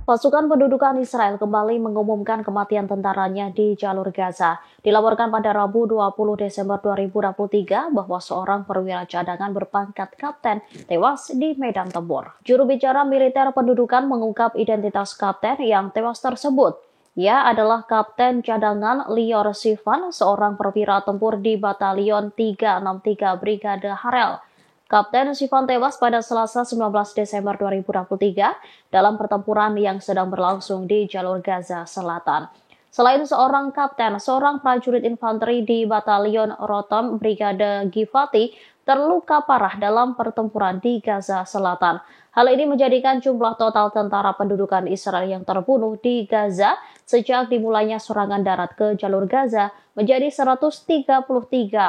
Pasukan pendudukan Israel kembali mengumumkan kematian tentaranya di jalur Gaza. Dilaporkan pada Rabu 20 Desember 2023 bahwa seorang perwira cadangan berpangkat kapten tewas di medan tempur. Juru bicara militer pendudukan mengungkap identitas kapten yang tewas tersebut. Ia adalah Kapten Cadangan Lior Sivan, seorang perwira tempur di Batalion 363 Brigade Harel. Kapten Sivan tewas pada Selasa 19 Desember 2023 dalam pertempuran yang sedang berlangsung di jalur Gaza Selatan. Selain seorang kapten, seorang prajurit infanteri di Batalion Rotem Brigade Givati terluka parah dalam pertempuran di Gaza Selatan. Hal ini menjadikan jumlah total tentara pendudukan Israel yang terbunuh di Gaza sejak dimulainya serangan darat ke jalur Gaza menjadi 133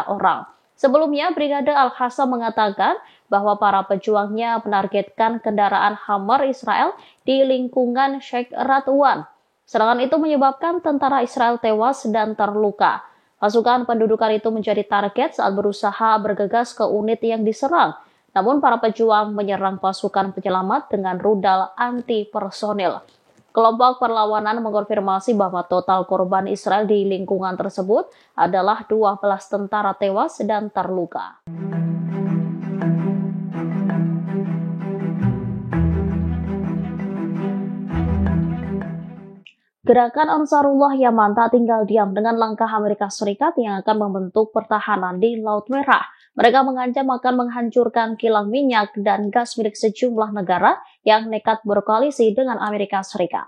orang. Sebelumnya, Brigade Al-Hassam mengatakan bahwa para pejuangnya menargetkan kendaraan Hammer Israel di lingkungan Sheikh Radwan. Serangan itu menyebabkan tentara Israel tewas dan terluka. Pasukan pendudukan itu menjadi target saat berusaha bergegas ke unit yang diserang. Namun para pejuang menyerang pasukan penyelamat dengan rudal anti-personil. Kelompok perlawanan mengkonfirmasi bahwa total korban Israel di lingkungan tersebut adalah 12 tentara tewas dan terluka. Gerakan Ansarullah Yaman tak tinggal diam dengan langkah Amerika Serikat yang akan membentuk pertahanan di Laut Merah. Mereka mengancam akan menghancurkan kilang minyak dan gas milik sejumlah negara yang nekat berkoalisi dengan Amerika Serikat.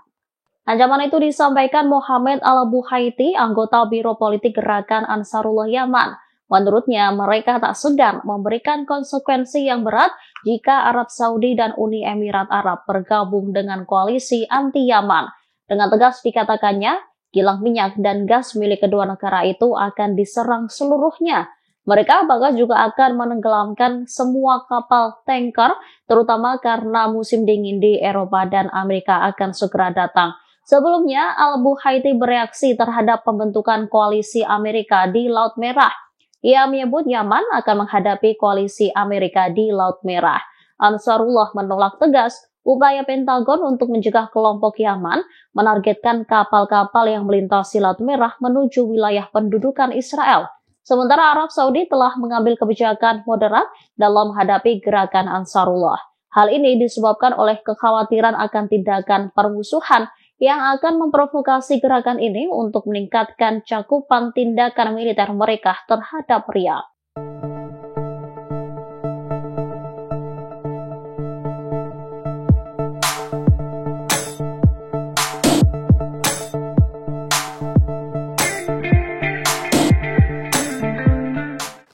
Ancaman itu disampaikan Mohamed Al-Buhaiti, anggota Biro Politik Gerakan Ansarullah Yaman. Menurutnya, mereka tak segan memberikan konsekuensi yang berat jika Arab Saudi dan Uni Emirat Arab bergabung dengan koalisi anti-Yaman. Dengan tegas dikatakannya, kilang minyak dan gas milik kedua negara itu akan diserang seluruhnya. Mereka bahkan juga akan menenggelamkan semua kapal tanker, terutama karena musim dingin di Eropa dan Amerika akan segera datang. Sebelumnya, Al-Buhaiti bereaksi terhadap pembentukan koalisi Amerika di Laut Merah. Ia menyebut Yaman akan menghadapi koalisi Amerika di Laut Merah. Ansarullah menolak tegas upaya Pentagon untuk mencegah kelompok Yaman menargetkan kapal-kapal yang melintasi Laut Merah menuju wilayah pendudukan Israel. Sementara Arab Saudi telah mengambil kebijakan moderat dalam menghadapi gerakan Ansarullah. Hal ini disebabkan oleh kekhawatiran akan tindakan permusuhan yang akan memprovokasi gerakan ini untuk meningkatkan cakupan tindakan militer mereka terhadap Riyadh.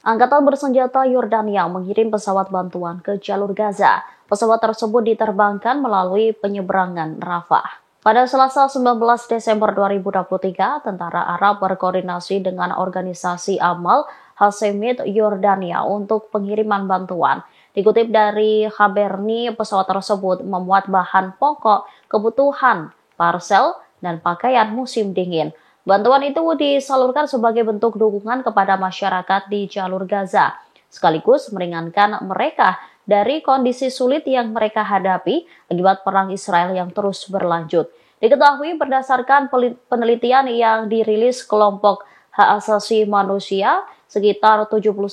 Angkatan bersenjata Yordania mengirim pesawat bantuan ke jalur Gaza. Pesawat tersebut diterbangkan melalui penyeberangan Rafah. Pada Selasa 19 Desember 2023, tentara Arab berkoordinasi dengan organisasi Amal Hashemit Yordania untuk pengiriman bantuan. Dikutip dari Haberni, pesawat tersebut memuat bahan pokok, kebutuhan, parsel, dan pakaian musim dingin. Bantuan itu disalurkan sebagai bentuk dukungan kepada masyarakat di jalur Gaza, sekaligus meringankan mereka dari kondisi sulit yang mereka hadapi akibat perang Israel yang terus berlanjut. Diketahui berdasarkan penelitian yang dirilis kelompok hak asasi manusia, sekitar 71%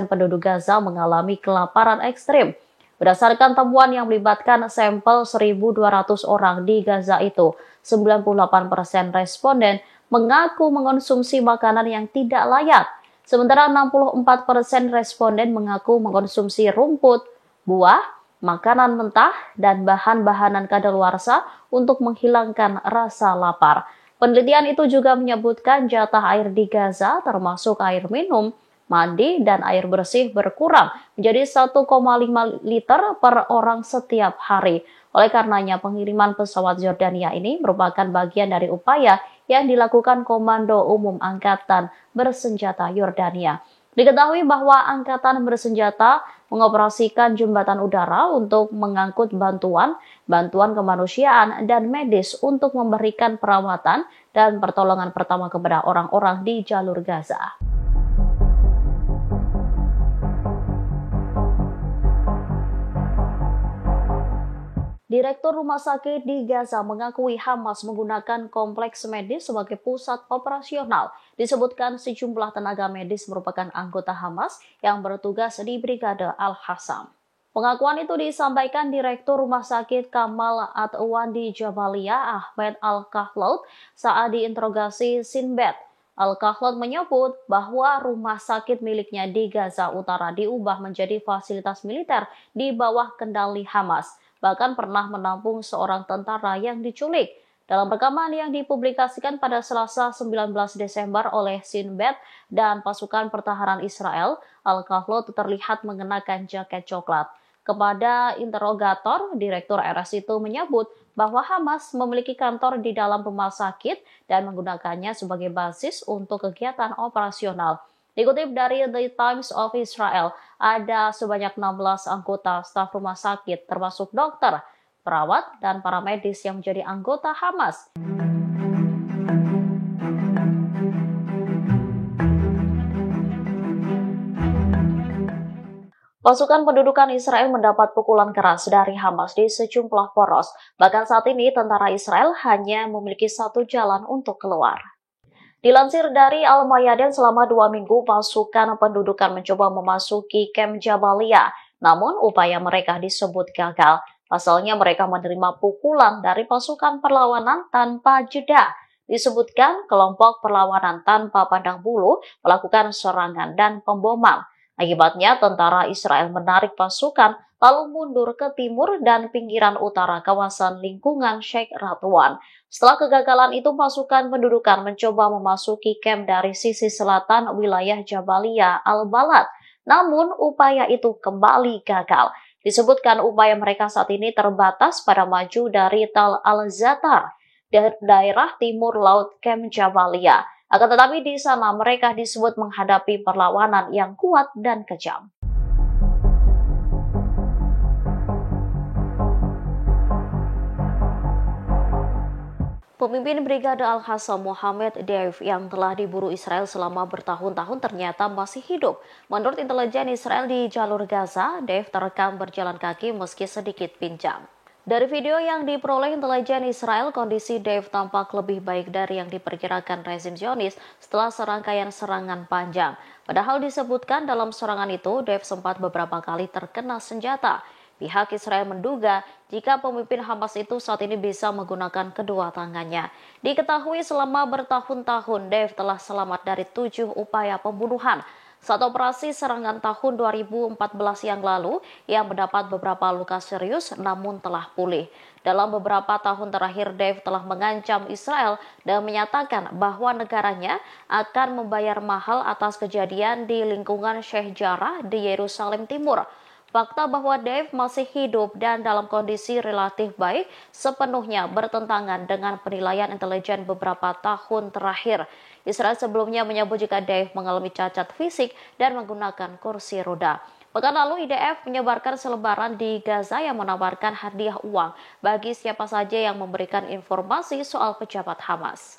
penduduk Gaza mengalami kelaparan ekstrim. Berdasarkan temuan yang melibatkan sampel 1.200 orang di Gaza itu, 98% responden mengaku mengonsumsi makanan yang tidak layak. Sementara 64% responden mengaku mengkonsumsi rumput, buah, makanan mentah, dan bahan-bahanan kadaluarsa untuk menghilangkan rasa lapar. Penelitian itu juga menyebutkan jatah air di Gaza termasuk air minum, mandi, dan air bersih berkurang menjadi 1,5 liter per orang setiap hari. Oleh karenanya, pengiriman pesawat Yordania ini merupakan bagian dari upaya yang dilakukan Komando Umum Angkatan Bersenjata Yordania. Diketahui bahwa Angkatan Bersenjata mengoperasikan jembatan udara untuk mengangkut bantuan kemanusiaan dan medis untuk memberikan perawatan dan pertolongan pertama kepada orang-orang di jalur Gaza. Direktur Rumah Sakit di Gaza mengakui Hamas menggunakan kompleks medis sebagai pusat operasional. Disebutkan sejumlah tenaga medis merupakan anggota Hamas yang bertugas di Brigade Al-Hassam. Pengakuan itu disampaikan Direktur Rumah Sakit Kamal Adwan di Jabalia, Ahmed Al-Kahlaut, saat diinterogasi Sinbad. Al-Kahlaut menyebut bahwa rumah sakit miliknya di Gaza Utara diubah menjadi fasilitas militer di bawah kendali Hamas. Bahkan pernah menampung seorang tentara yang diculik. Dalam rekaman yang dipublikasikan pada Selasa 19 Desember oleh Sinbad dan pasukan pertahanan Israel, Al-Kahlaut terlihat mengenakan jaket coklat. Kepada interrogator, Direktur RS itu menyebut bahwa Hamas memiliki kantor di dalam rumah sakit dan menggunakannya sebagai basis untuk kegiatan operasional. Dikutip dari The Times of Israel, ada sebanyak 16 anggota staf rumah sakit, termasuk dokter, perawat, dan para medis yang menjadi anggota Hamas. Pasukan pendudukan Israel mendapat pukulan keras dari Hamas di sejumlah poros. Bahkan saat ini, tentara Israel hanya memiliki satu jalan untuk keluar. Dilansir dari Al-Mayadin, selama 2 minggu pasukan pendudukan mencoba memasuki kamp Jabalia, namun upaya mereka disebut gagal. Pasalnya mereka menerima pukulan dari pasukan perlawanan tanpa jeda. Disebutkan kelompok perlawanan tanpa pandang bulu melakukan serangan dan pemboman. Akibatnya tentara Israel menarik pasukan lalu mundur ke timur dan pinggiran utara kawasan lingkungan Sheikh Radwan. Setelah kegagalan itu, pasukan pendudukan mencoba memasuki kamp dari sisi selatan wilayah Jabalia Al-Balad. Namun, upaya itu kembali gagal. Disebutkan upaya mereka saat ini terbatas pada maju dari Tal Al-Zatar, daerah timur laut kamp Jabalia. Akan tetapi di sana mereka disebut menghadapi perlawanan yang kuat dan kejam. Pemimpin Brigade Al-Hassam Mohammed Deif yang telah diburu Israel selama bertahun-tahun ternyata masih hidup. Menurut intelijen Israel di jalur Gaza, Deif terekam berjalan kaki meski sedikit pincang. Dari video yang diperoleh intelijen Israel, kondisi Deif tampak lebih baik dari yang diperkirakan rezim Zionis setelah serangkaian serangan panjang. Padahal disebutkan dalam serangan itu, Deif sempat beberapa kali terkena senjata. Pihak Israel menduga jika pemimpin Hamas itu saat ini bisa menggunakan kedua tangannya. Diketahui selama bertahun-tahun Deif telah selamat dari 7 upaya pembunuhan. Saat operasi serangan tahun 2014 yang lalu, ia mendapat beberapa luka serius namun telah pulih. Dalam beberapa tahun terakhir, Deif telah mengancam Israel dan menyatakan bahwa negaranya akan membayar mahal atas kejadian di lingkungan Sheikh Jarrah di Yerusalem Timur. Fakta bahwa Deif masih hidup dan dalam kondisi relatif baik sepenuhnya bertentangan dengan penilaian intelijen beberapa tahun terakhir. Israel sebelumnya menyebut jika Deif mengalami cacat fisik dan menggunakan kursi roda. Pekan lalu IDF menyebarkan selebaran di Gaza yang menawarkan hadiah uang bagi siapa saja yang memberikan informasi soal pejabat Hamas.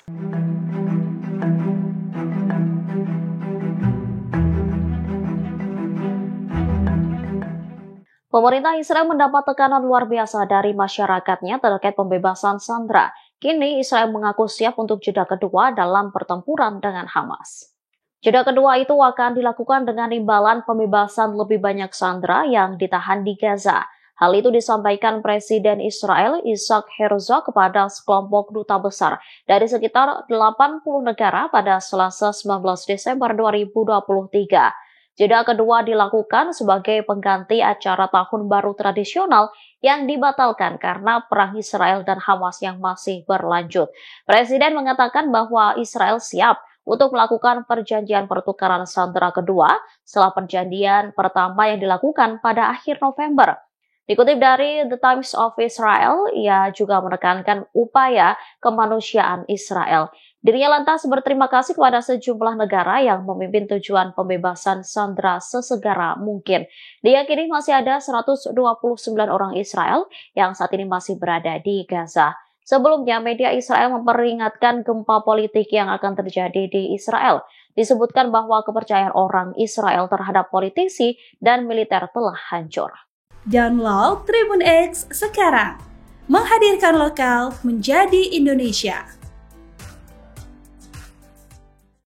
Pemerintah Israel mendapat tekanan luar biasa dari masyarakatnya terkait pembebasan sandera. Kini Israel mengaku siap untuk jeda kedua dalam pertempuran dengan Hamas. Jeda kedua itu akan dilakukan dengan imbalan pembebasan lebih banyak sandera yang ditahan di Gaza. Hal itu disampaikan Presiden Israel Isaac Herzog kepada sekelompok duta besar dari sekitar 80 negara pada Selasa 19 Desember 2023. Jeda kedua dilakukan sebagai pengganti acara Tahun Baru tradisional yang dibatalkan karena perang Israel dan Hamas yang masih berlanjut. Presiden mengatakan bahwa Israel siap untuk melakukan perjanjian pertukaran sandera kedua setelah perjanjian pertama yang dilakukan pada akhir November. Dikutip dari The Times of Israel, ia juga menekankan upaya kemanusiaan Israel. Dirinya lantas berterima kasih kepada sejumlah negara yang memimpin tujuan pembebasan sandera sesegera mungkin. Diyakini masih ada 129 orang Israel yang saat ini masih berada di Gaza. Sebelumnya, media Israel memperingatkan gempa politik yang akan terjadi di Israel. Disebutkan bahwa kepercayaan orang Israel terhadap politisi dan militer telah hancur. Download Tribun X sekarang, menghadirkan lokal menjadi Indonesia.